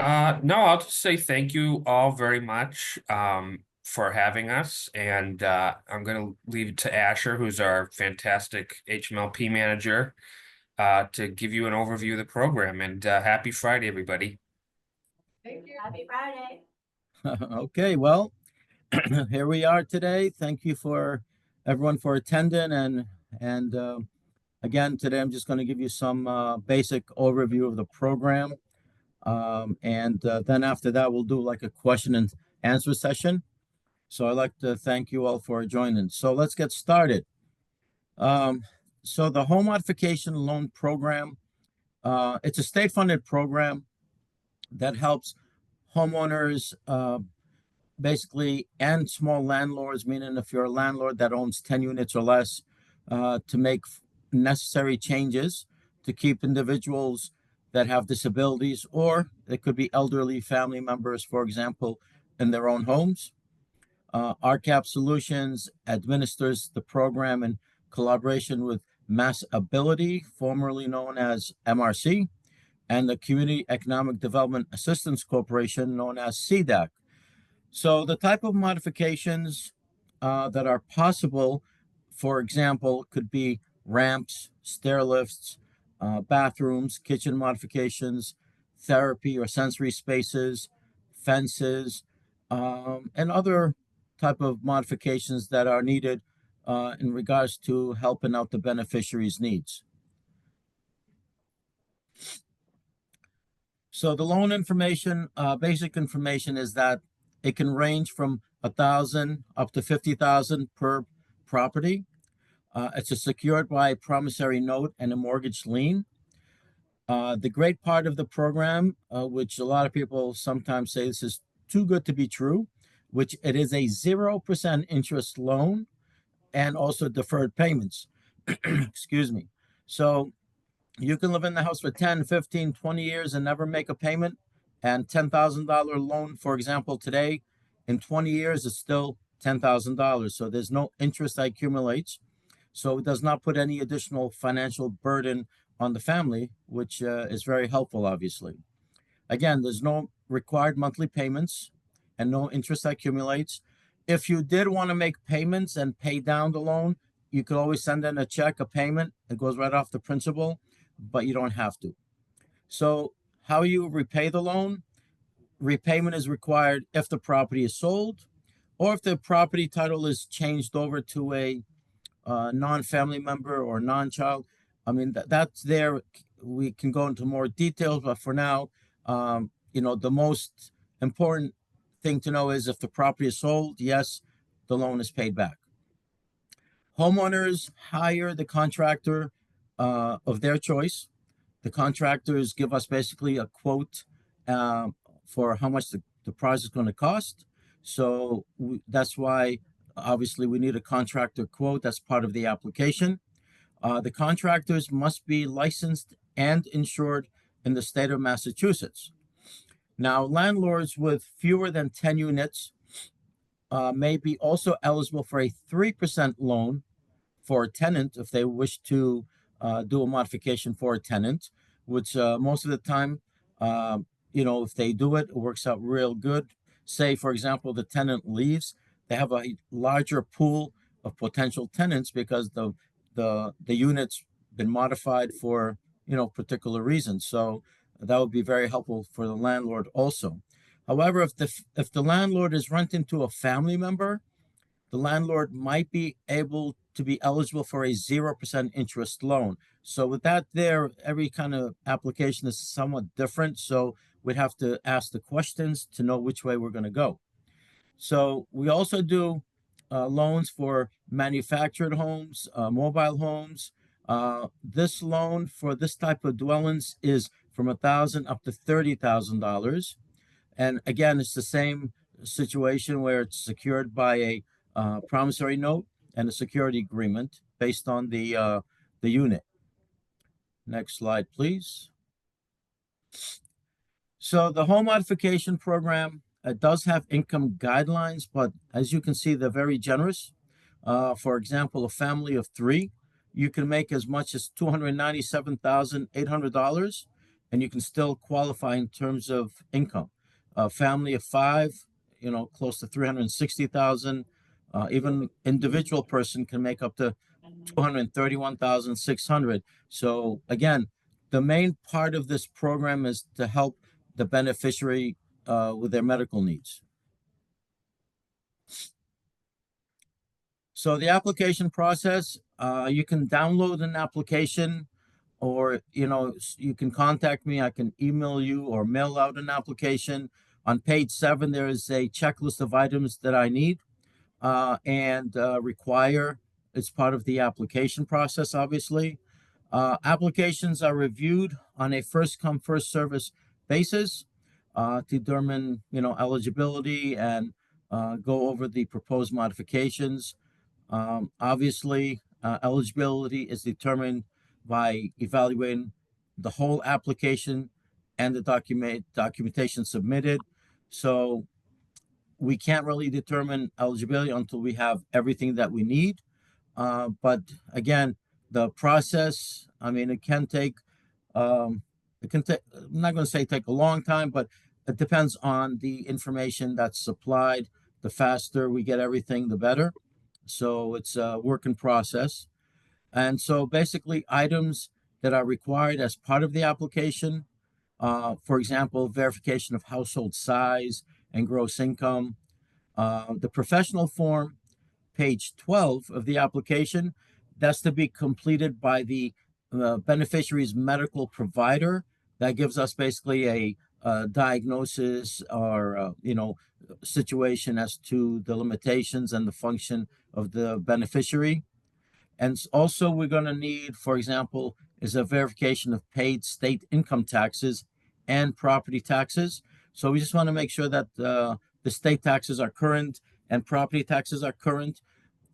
No, I'll just say thank you all very much for having us. And I'm going to leave it to Asher, who's our fantastic HMLP manager, to give you an overview of the program. And happy Friday, everybody. Thank you. Happy Friday. Okay, well, here we are today. Thank you for everyone for attending, and again, today I'm just going to give you some basic overview of the program, and then after that we'll do like a question and answer session. So I'd like to thank you all for joining. So let's get started. Um, so the Home Modification Loan Program, it's a state-funded program that helps homeowners basically, and small landlords, meaning if you're a landlord that owns 10 units or less, to make necessary changes to keep individuals that have disabilities, or it could be elderly family members, for example, in their own homes. RCAP Solutions administers the program in collaboration with Mass Ability, formerly known as MRC, and the Community Economic Development Assistance Corporation, known as CDAC. So the type of modifications that are possible, for example, could be ramps, stair lifts, bathrooms, kitchen modifications, therapy or sensory spaces, fences, and other type of modifications that are needed in regards to helping out the beneficiary's needs. So the loan information, basic information is that it can range from 1,000 up to 50,000 per property. It's secured by a promissory note and a mortgage lien. The great part of the program, which a lot of people sometimes say this is too good to be true, which it is a 0% interest loan and also deferred payments. Excuse me. So you can live in the house for 10, 15, 20 years and never make a payment. And $10,000 loan, for example, today, in 20 years, it's still $10,000. So there's no interest that accumulates. So it does not put any additional financial burden on the family, which is very helpful, obviously. Again, there's no required monthly payments and no interest that accumulates. If you did want to make payments and pay down the loan, you could always send in a check, a payment. It goes right off the principal, but you don't have to. So how you repay the loan? Repayment is required if the property is sold or if the property title is changed over to a non-family member or non-child. I mean, that's there. We can go into more details, but for now, the most important thing to know is if the property is sold, yes, the loan is paid back. Homeowners hire the contractor of their choice. The contractors give us basically a quote for how much the project is going to cost. So that's why, obviously, we need a contractor quote. That's part of the application. The contractors must be licensed and insured in the state of Massachusetts. Now, landlords with fewer than 10 units may be also eligible for a 3% loan for a tenant if they wish to do a modification for a tenant, which most of the time, if they do it, it works out real good. Say, for example, the tenant leaves, they have a larger pool of potential tenants because the unit's been modified for, particular reasons. So that would be very helpful for the landlord also. However, if the landlord is renting to a family member, the landlord might be able to be eligible for a 0% interest loan. So with that there, every kind of application is somewhat different. So we'd have to ask the questions to know which way we're going to go. So we also do loans for manufactured homes, mobile homes. This loan for this type of dwellings is from $1,000 up to $30,000. And again, it's the same situation where it's secured by a promissory note and a security agreement based on the unit. Next slide, please. So the home modification program does have income guidelines, but as you can see, they're very generous. For example, a family of 3, you can make as much as $297,800. and you can still qualify in terms of income. A family of five, close to 360,000. Even individual person can make up to 231,600. So again, the main part of this program is to help the beneficiary with their medical needs. So the application process, you can download an application, or you can contact me. I can email you or mail out an application. On page 7, there is a checklist of items that I need and require. It's part of the application process, obviously. Applications are reviewed on a first come first service basis to determine eligibility and go over the proposed modifications. Obviously, eligibility is determined by evaluating the whole application and the documentation submitted. So we can't really determine eligibility until we have everything that we need. But again, the process, I mean, it can take, I'm not going to say take a long time, but it depends on the information that's supplied. The faster we get everything, the better. So it's a work in process. And so basically, items that are required as part of the application, for example, verification of household size and gross income. The professional form, page 12 of the application, that's to be completed by the beneficiary's medical provider. That gives us basically a diagnosis or situation as to the limitations and the function of the beneficiary. And also, we're going to need, for example, is a verification of paid state income taxes and property taxes. So we just want to make sure that the state taxes are current and property taxes are current.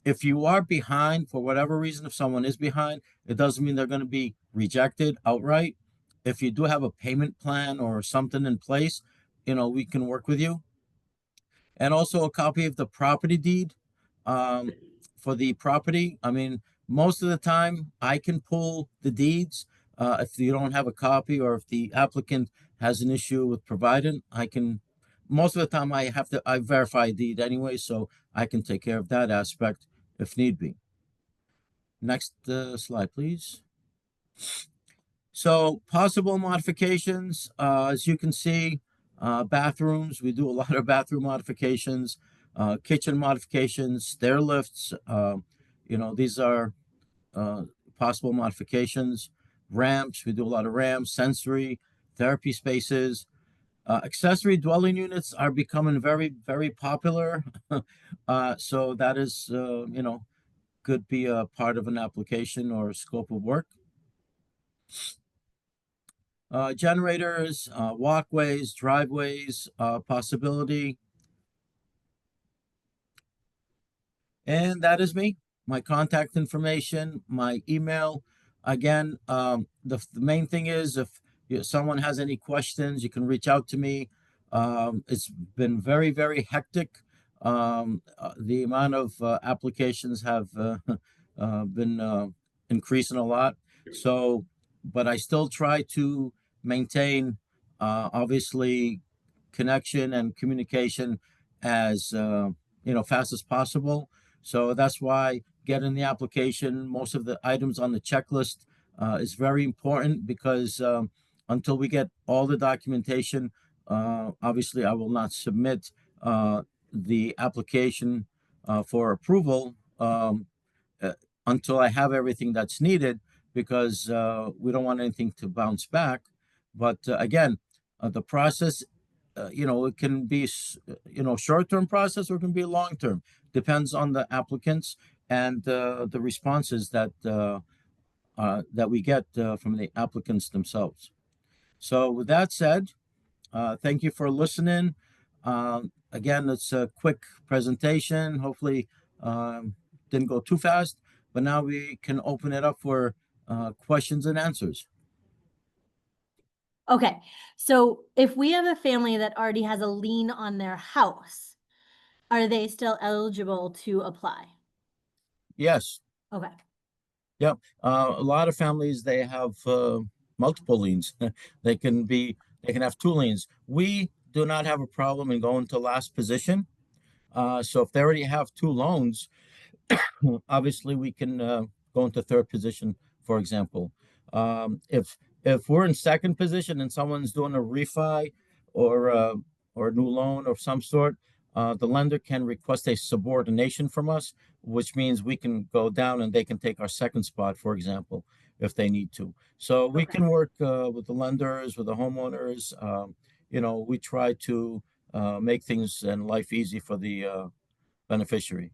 If you are behind for whatever reason, if someone is behind, it doesn't mean they're going to be rejected outright. If you do have a payment plan or something in place, we can work with you. And also a copy of the property deed um, for the property. I mean, most of the time I can pull the deeds. If you don't have a copy or if the applicant has an issue with providing, I can. Most of the time I verify a deed anyway, so I can take care of that aspect if need be. Next slide, please. So possible modifications, as you can see, bathrooms, we do a lot of bathroom modifications, kitchen modifications, stair lifts, these are possible modifications. Ramps, we do a lot of ramps, sensory, therapy spaces. Accessory dwelling units are becoming very, very popular. So that is, could be a part of an application or scope of work. Generators, walkways, driveways, possibility. And that is me. My contact information, my email. Again, the main thing is if someone has any questions, you can reach out to me. It's been very, very hectic. The amount of applications have been increasing a lot. So, but I still try to maintain, obviously, connection and communication as fast as possible. So that's why getting the application, most of the items on the checklist is very important because until we get all the documentation, obviously I will not submit the application for approval until I have everything that's needed because we don't want anything to bounce back. But again, the process, it can be, short-term process or it can be long-term. Depends on the applicants and the responses that we get from the applicants themselves. So with that said, thank you for listening. Again, it's a quick presentation. Hopefully, didn't go too fast, but now we can open it up for questions and answers. Okay, so if we have a family that already has a lien on their house, are they still eligible to apply? Yes. Okay. Yep. A lot of families, they have multiple liens. They can have two liens. We do not have a problem in going to last position. So if they already have two loans, obviously we can go into third position, for example. If we're in second position and someone's doing a refi or or a new loan of some sort, the lender can request a subordination from us, which means we can go down and they can take our second spot, for example, if they need to. So we Okay. can work with the lenders, with the homeowners. We try to make things and life easy for the beneficiary.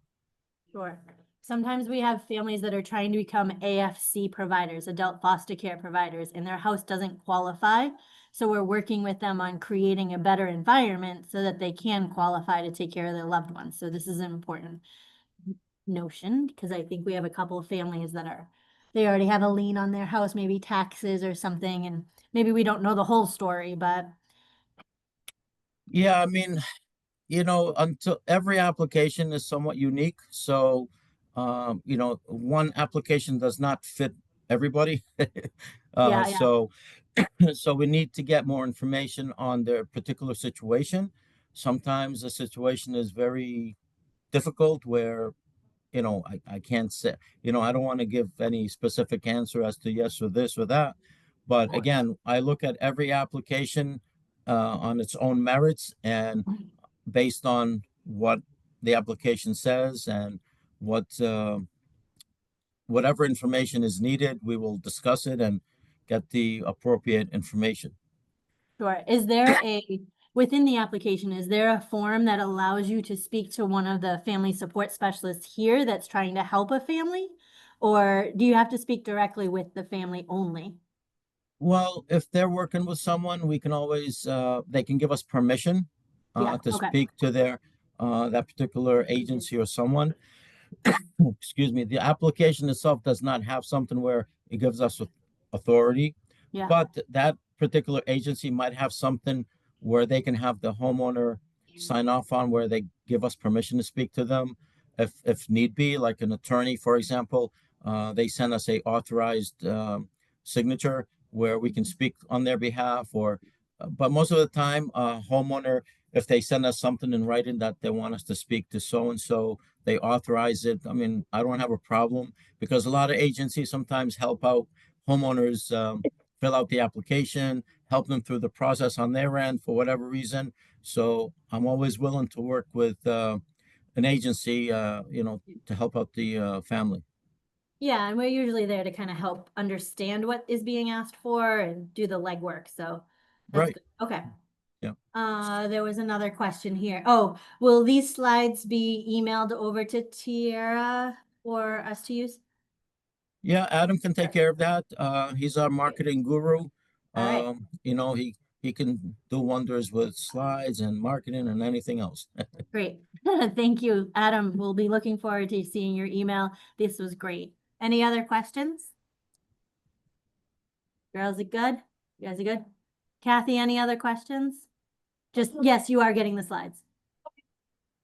Sure. Sometimes we have families that are trying to become AFC providers, adult foster care providers, and their house doesn't qualify. So we're working with them on creating a better environment so that they can qualify to take care of their loved ones. So this is an important notion, because I think we have a couple of families that they already have a lien on their house, maybe taxes or something, and maybe we don't know the whole story, but Yeah, I mean, until every application is somewhat unique. So, one application does not fit everybody. yeah, yeah, So, so we need to get more information on their particular situation. Sometimes the situation is very difficult where, I can't say, I don't want to give any specific answer as to yes or this or that. of But course. again, I look at every application on its own merits and based on what the application says and what whatever information is needed, we will discuss it and get the appropriate information. Sure. Within the application, is there a form that allows you to speak to one of the family support specialists here that's trying to help a family? Or do you have to speak directly with the family only? Well, if they're working with someone, we can always they can give us permission Yeah, to okay. speak to their that particular agency or someone. Excuse me. The application itself does not have something where it gives us authority, Yeah, but that particular agency might have something where they can have the homeowner sign off on where they give us permission to speak to them if need be, like an attorney, for example. They send us a authorized signature where we can speak on their behalf, or but most of the time, homeowner, if they send us something in writing that they want us to speak to so and so, they authorize it. I mean, I don't have a problem because a lot of agencies sometimes help out homeowners fill out the application, help them through the process on their end for whatever reason. So I'm always willing to work with an agency, to help out the family. yeah, and we're usually there to kind of help understand what is being asked for and do the legwork, so that's Right. good. Okay. Yeah. There was another question here. Oh, will these slides be emailed over to Tiara for us to use? Yeah, Adam can take care of that. He's our marketing guru. All right. He can do wonders with slides and marketing and anything else. Great. Thank you, Adam. We'll be looking forward to seeing your email. This was great. Any other questions? Girls are good? You guys are good? Kathy, any other questions? Just, yes, you are getting the slides.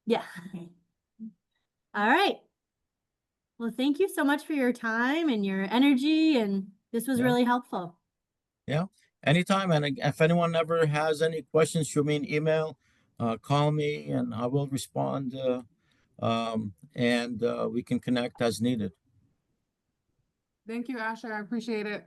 Yeah. All right. Well, thank you so much for your time and your energy, and this was Yeah. really helpful. Yeah, anytime. And if anyone ever has any questions, shoot me an email, call me, and I will respond. And we can connect as needed. Thank you, Asher. I appreciate it.